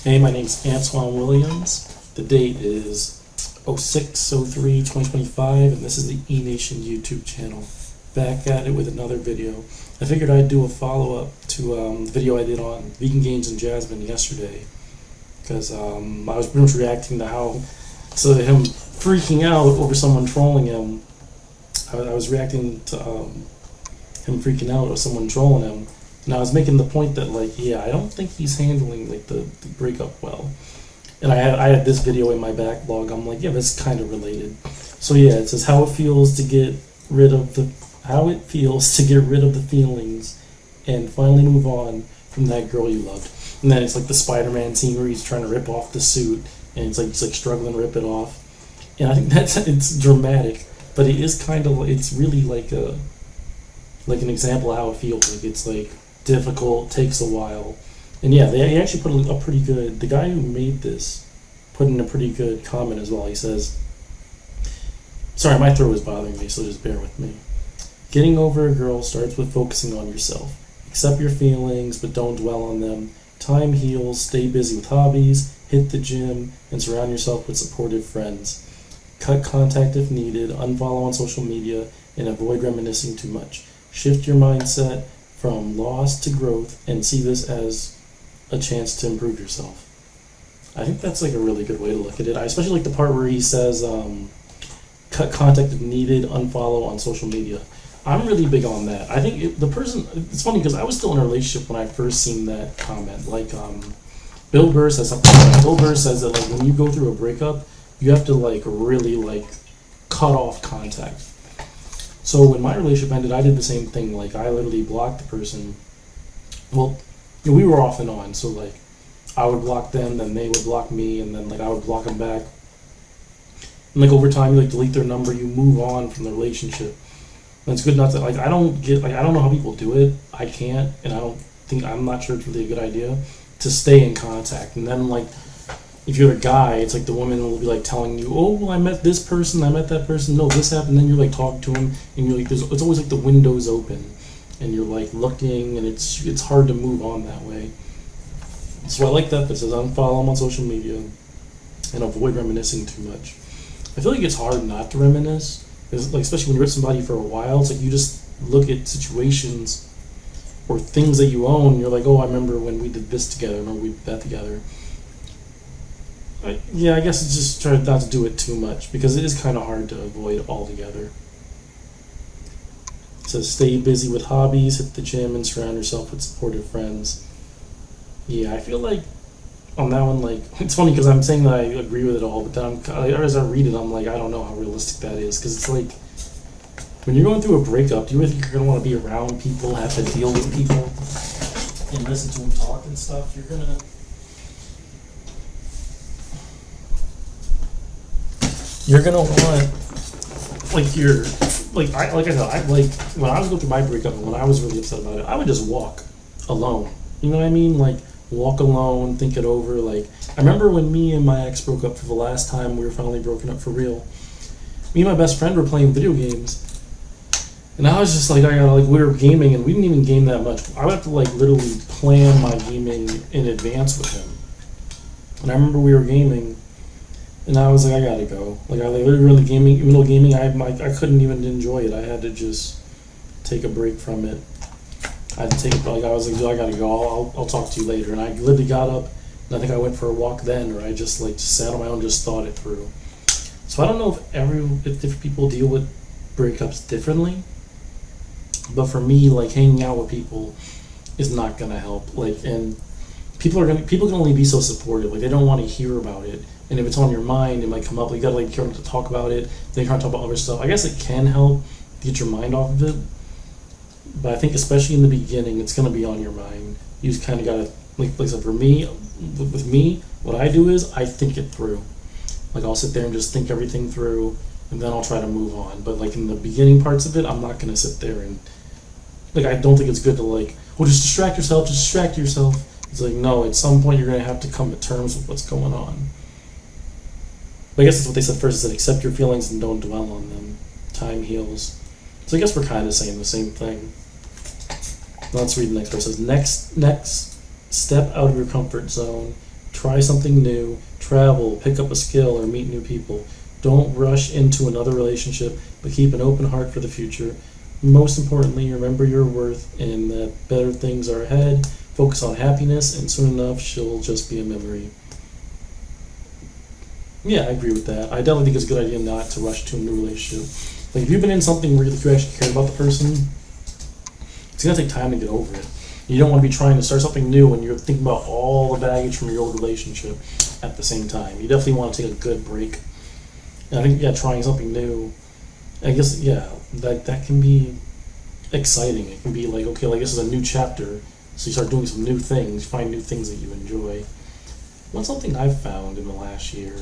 Hey, my name's Antoine Williams. The date is 06/03/2025, and this is the E-Nation YouTube channel. Back at it with another video. I figured I'd do a follow-up to the video I did on Vegan Gains and Jasmine yesterday, because I was pretty much reacting to him freaking out over someone trolling him. I was reacting to him freaking out over someone trolling him. And I was making the point that, I don't think he's handling, the breakup well. And I had this video in my backlog. I'm like, yeah, that's kind of related. So yeah, it says how it feels to get rid of the feelings and finally move on from that girl you loved. And then it's like the Spider-Man scene where he's trying to rip off the suit, and it's like he's struggling to rip it off. And I think it's dramatic, but it is it's really like an example of how it feels. It's difficult, takes a while. And yeah, they actually put the guy who made this put in a pretty good comment as well. He says, sorry, my throat is bothering me, so just bear with me. Getting over a girl starts with focusing on yourself. Accept your feelings, but don't dwell on them. Time heals, stay busy with hobbies, hit the gym, and surround yourself with supportive friends. Cut contact if needed, unfollow on social media, and avoid reminiscing too much. Shift your mindset from loss to growth and see this as a chance to improve yourself. I think that's a really good way to look at it. I especially like the part where he says cut contact if needed, unfollow on social media. I'm really big on that. I think it's funny because I was still in a relationship when I first seen that comment. Bill Burr says something. Bill Burr says that when you go through a breakup, you have to really cut off contact. So when my relationship ended, I did the same thing. I literally blocked the person. Well, we were off and on. So I would block them, then they would block me, and then I would block them back. And over time, you delete their number, you move on from the relationship. And it's good not to I don't know how people do it. I can't, and I'm not sure it's really a good idea to stay in contact. And then if you're a guy, it's the woman will be telling you, oh, well, I met this person, I met that person, no, this happened. And then you're talking to him, and you're it's always the window's open, and you're looking, and it's hard to move on that way. So I like that says unfollow them on social media and avoid reminiscing too much. I feel it's hard not to reminisce, especially when you're with somebody for a while. It's you just look at situations or things that you own, and you're oh, I remember when we did this together, I remember we did that together. I guess it's just try not to do it too much, because it is kind of hard to avoid altogether. It says stay busy with hobbies, hit the gym, and surround yourself with supportive friends. Yeah, I feel on that one, it's funny because I'm saying that I agree with it all, but then as I read it, I'm I don't know how realistic that is, because it's when you're going through a breakup, do you really think you're going to want to be around people, have to deal with people, and listen to them talk and stuff? You're going to... You're gonna want I said, when I was going through my breakup and when I was really upset about it, I would just walk alone. You know what I mean? Walk alone, think it over. I remember when me and my ex broke up for the last time, we were finally broken up for real. Me and my best friend were playing video games, and I was just we were gaming, and we didn't even game that much. I would have to literally plan my gaming in advance with him. And I remember we were gaming, and I was I gotta go. I literally gaming, even though gaming, I couldn't even enjoy it. I had to just take a break from it. I had to take it. I was I gotta go. I'll talk to you later. And I literally got up, and I think I went for a walk then, or I just just sat on my own, just thought it through. So I don't know if different people deal with breakups differently, but for me, hanging out with people is not gonna help. And people can only be so supportive. They don't want to hear about it. And if it's on your mind, it might come up. You gotta care to talk about it. Then you're trying to talk about other stuff. I guess it can help get your mind off of it. But I think especially in the beginning, it's gonna be on your mind. You just kind of gotta, like I said, for me, with me, what I do is I think it through. I'll sit there and just think everything through, and then I'll try to move on. But in the beginning parts of it, I'm not gonna sit there and I don't think it's good to well, just distract yourself. Just distract yourself. It's no. At some point, you're gonna have to come to terms with what's going on. But I guess that's what they said first, is that accept your feelings and don't dwell on them. Time heals. So I guess we're kind of saying the same thing. Let's read the next verse. It says, next step out of your comfort zone. Try something new, travel, pick up a skill, or meet new people. Don't rush into another relationship, but keep an open heart for the future. Most importantly, remember your worth and that better things are ahead. Focus on happiness, and soon enough, she'll just be a memory. Yeah, I agree with that. I definitely think it's a good idea not to rush to a new relationship. Like, if you've been in something where you actually care about the person, it's going to take time to get over it. You don't want to be trying to start something new when you're thinking about all the baggage from your old relationship at the same time. You definitely want to take a good break. And I think, yeah, trying something new, I guess, yeah, that can be exciting. It can be like, okay, like this is a new chapter, so you start doing some new things, find new things that you enjoy. What's something I've found in the last year?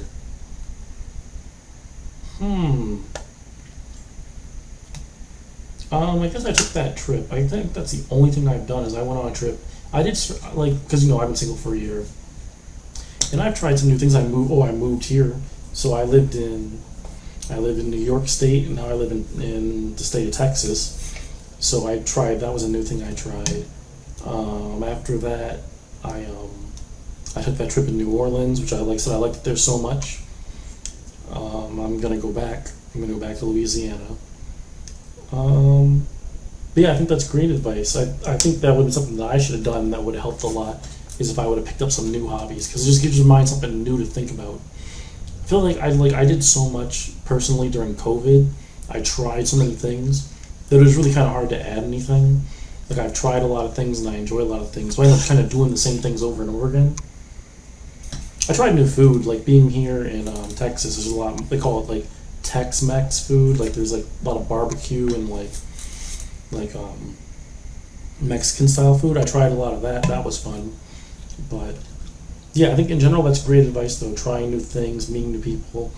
I guess I took that trip. I think that's the only thing I've done is I went on a trip. I did, like, because, I've been single for a year. And I've tried some new things. I moved here. So I lived in New York State, and now I live in the state of Texas. So that was a new thing I tried. After that, I took that trip in New Orleans, which I liked it there so much. I'm going to go back. I'm going to go back to Louisiana. But yeah, I think that's great advice. I think that would be something that I should have done that would have helped a lot, is if I would have picked up some new hobbies, because it just gives your mind something new to think about. I feel like I did so much personally during COVID. I tried so many things that it was really kind of hard to add anything. Like, I've tried a lot of things and I enjoy a lot of things, so I end up kind of doing the same things over and over again. I tried new food, like being here in Texas. There's a lot. They call it like Tex-Mex food. Like, there's like a lot of barbecue and like Mexican style food. I tried a lot of that. That was fun. But yeah, I think in general that's great advice though. Trying new things, meeting new people,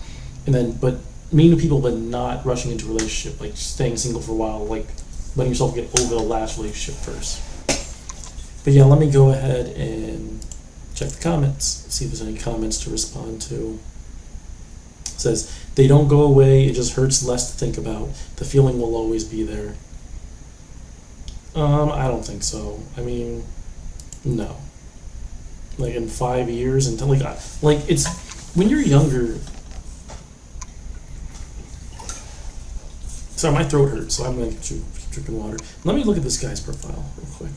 but meeting new people, but not rushing into a relationship. Like, staying single for a while. Like, letting yourself get over the last relationship first. But yeah, let me go ahead and check the comments. See if there's any comments to respond to. It says, they don't go away, it just hurts less to think about. The feeling will always be there. I don't think so. I mean, no. Like, in 5 years, until it's when you're younger. Sorry, my throat hurts, so I'm gonna keep drinking water. Let me look at this guy's profile real quick,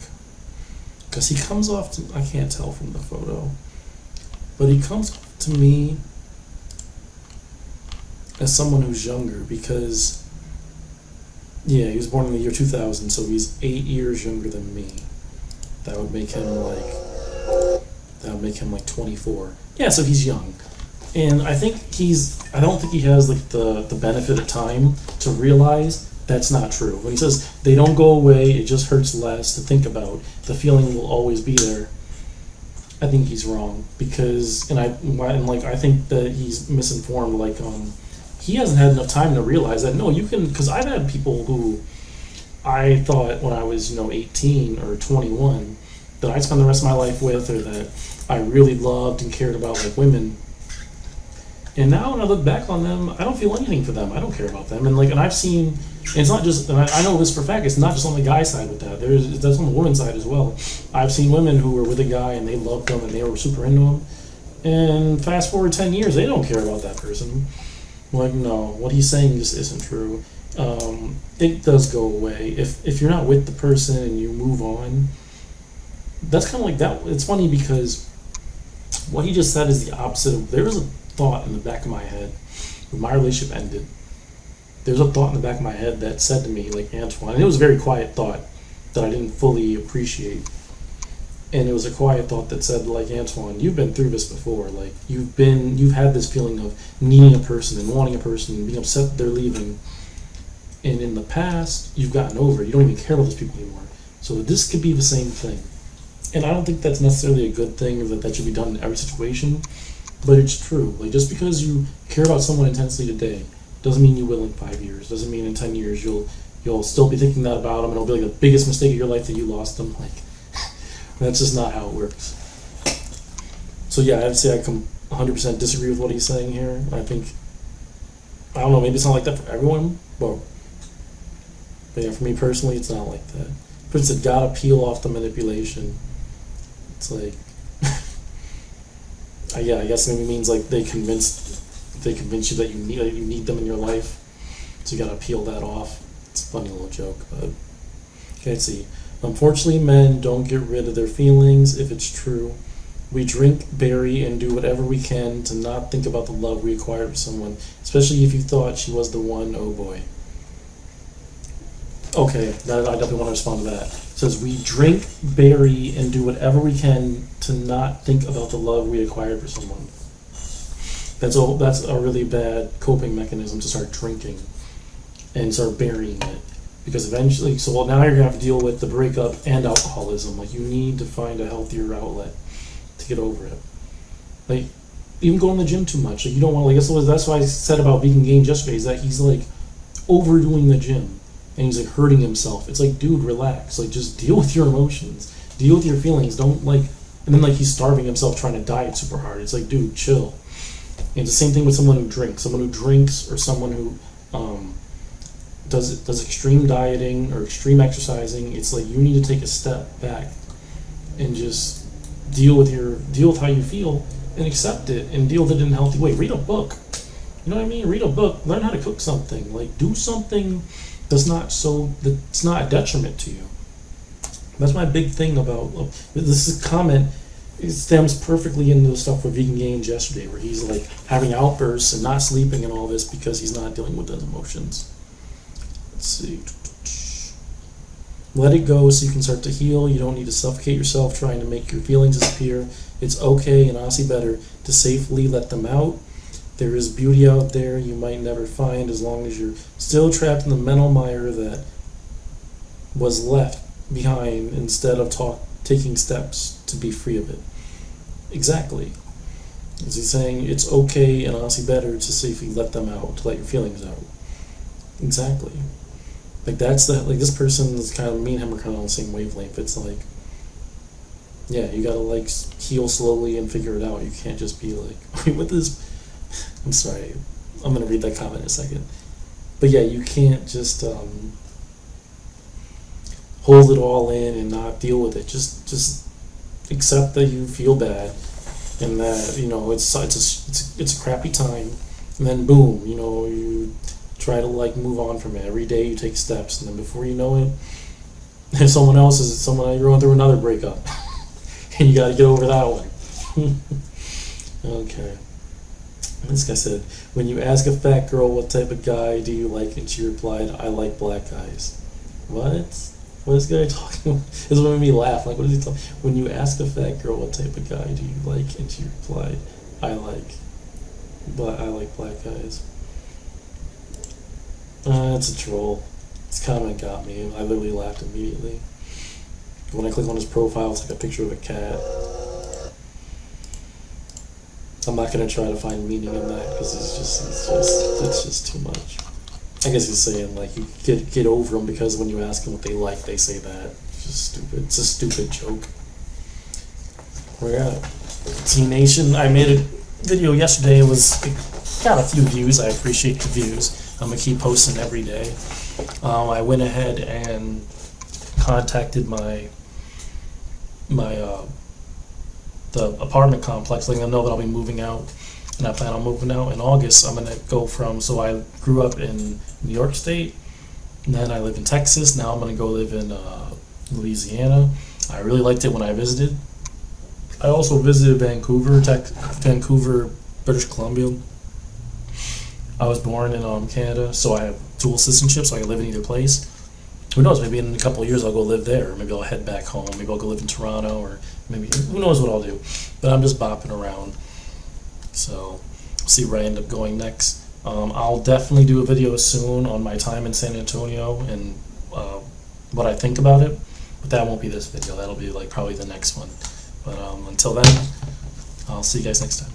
because he comes off to, I can't tell from the photo, but he comes off to me as someone who's younger, because yeah, he was born in the year 2000, so he's 8 years younger than me. That would make him like 24. Yeah, so he's young. And I don't think he has like the benefit of time to realize that's not true. When he says they don't go away, it just hurts less to think about. The feeling will always be there. I think he's wrong, because I think that he's misinformed. Like, he hasn't had enough time to realize that. No, you can, because I've had people who I thought when I was 18 or 21 that I'd spend the rest of my life with, or that I really loved and cared about, like women. And now when I look back on them, I don't feel anything for them. I don't care about them. And I've seen, and it's not just, and I know this for a fact, it's not just on the guy side with that. That's on the woman's side as well. I've seen women who were with a guy and they loved him and they were super into him. And fast forward 10 years, they don't care about that person. Like, no, what he's saying just isn't true. It does go away. If you're not with the person and you move on, that's kind of like that. It's funny because what he just said is the opposite of, there was a thought in the back of my head when my relationship ended. There's a thought in the back of my head that said to me, like, Antoine, and it was a very quiet thought that I didn't fully appreciate. And it was a quiet thought that said, like, Antoine, you've been through this before. Like, you've had this feeling of needing a person and wanting a person and being upset that they're leaving. And in the past, you've gotten over it. You don't even care about those people anymore. So this could be the same thing. And I don't think that's necessarily a good thing, or that should be done in every situation. But it's true. Like, just because you care about someone intensely today doesn't mean you will in 5 years. Doesn't mean in 10 years you'll still be thinking that about them, and it'll be like the biggest mistake of your life that you lost them. Like, that's just not how it works. So yeah, I'd say I 100% disagree with what he's saying here. I don't know, maybe it's not like that for everyone, but yeah, for me personally, it's not like that. But it's a, gotta peel off the manipulation. It's like, Yeah, I guess maybe it means like they convince you that you need them in your life, so you gotta peel that off. It's a funny little joke, but okay. Let's see. Unfortunately, men don't get rid of their feelings if it's true. We drink, bury, and do whatever we can to not think about the love we acquired with someone, especially if you thought she was the one. Oh boy. Okay, I definitely want to respond to that. It says we drink, bury, and do whatever we can to not think about the love we acquired for someone. That's a really bad coping mechanism, to start drinking and start burying it. Because eventually, now you're going to have to deal with the breakup and alcoholism. Like, you need to find a healthier outlet to get over it. Like, even going to the gym too much. Like, you don't want to, that's why I said about Vegan Gains yesterday, is that he's like overdoing the gym and he's like hurting himself. It's like, dude, relax. Like, just deal with your emotions, deal with your feelings. Don't like, and then like he's starving himself trying to diet super hard. It's like, dude, chill. And it's the same thing with someone who drinks. Or someone who does extreme dieting or extreme exercising. It's like, you need to take a step back and just deal with how you feel and accept it and deal with it in a healthy way. Read a book. You know what I mean? Read a book. Learn how to cook something. Like, do something that's not a detriment to you. That's my big thing about this comment. It stems perfectly into the stuff with Vegan Gains yesterday, where he's like having outbursts and not sleeping and all this because he's not dealing with those emotions. Let's see. Let it go so you can start to heal. You don't need to suffocate yourself trying to make your feelings disappear. It's okay, and honestly better, to safely let them out. There is beauty out there you might never find as long as you're still trapped in the mental mire that was left behind instead of taking steps to be free of it. Exactly. Is he saying it's okay and honestly better to safely let them out, to let your feelings out? Exactly. Like, this person is kind of, me and him are kind of on the same wavelength. It's like, yeah, you gotta like heal slowly and figure it out. You can't just be like, wait, what this? I'm sorry, I'm gonna read that comment in a second. But yeah, you can't just hold it all in and not deal with it. Just accept that you feel bad and that it's a crappy time. And then boom, you try to like move on from it. Every day you take steps, and then before you know it, you're going through another breakup, and you got to get over that one. Okay. This guy said, when you ask a fat girl what type of guy do you like, and she replied, I like black guys. What? What is this guy talking about? This is what made me laugh. Like, what is he talking? When you ask a fat girl what type of guy do you like, and she replied, I like black guys. It's a troll. This comment got me. I literally laughed immediately. When I click on his profile, it's like a picture of a cat. I'm not gonna try to find meaning in that because it's just too much. I guess he's saying like you get over them because when you ask them what they like, they say that. It's just stupid. It's a stupid joke. We're at T-Nation. I made a video yesterday. It got a few views. I appreciate the views. I'm gonna keep posting every day. I went ahead and contacted the apartment complex, letting them know that I'll be moving out, and I plan on moving out in August. I'm gonna go so I grew up in New York State, and then I live in Texas. Now I'm gonna go live in Louisiana. I really liked it when I visited. I also visited Vancouver, British Columbia. I was born in Canada, so I have dual citizenship, so I can live in either place. Who knows, maybe in a couple of years I'll go live there, or maybe I'll head back home, maybe I'll go live in Toronto, or maybe, who knows what I'll do. But I'm just bopping around, so we'll see where I end up going next. I'll definitely do a video soon on my time in San Antonio and what I think about it, but that won't be this video, that'll be like probably the next one. But until then, I'll see you guys next time.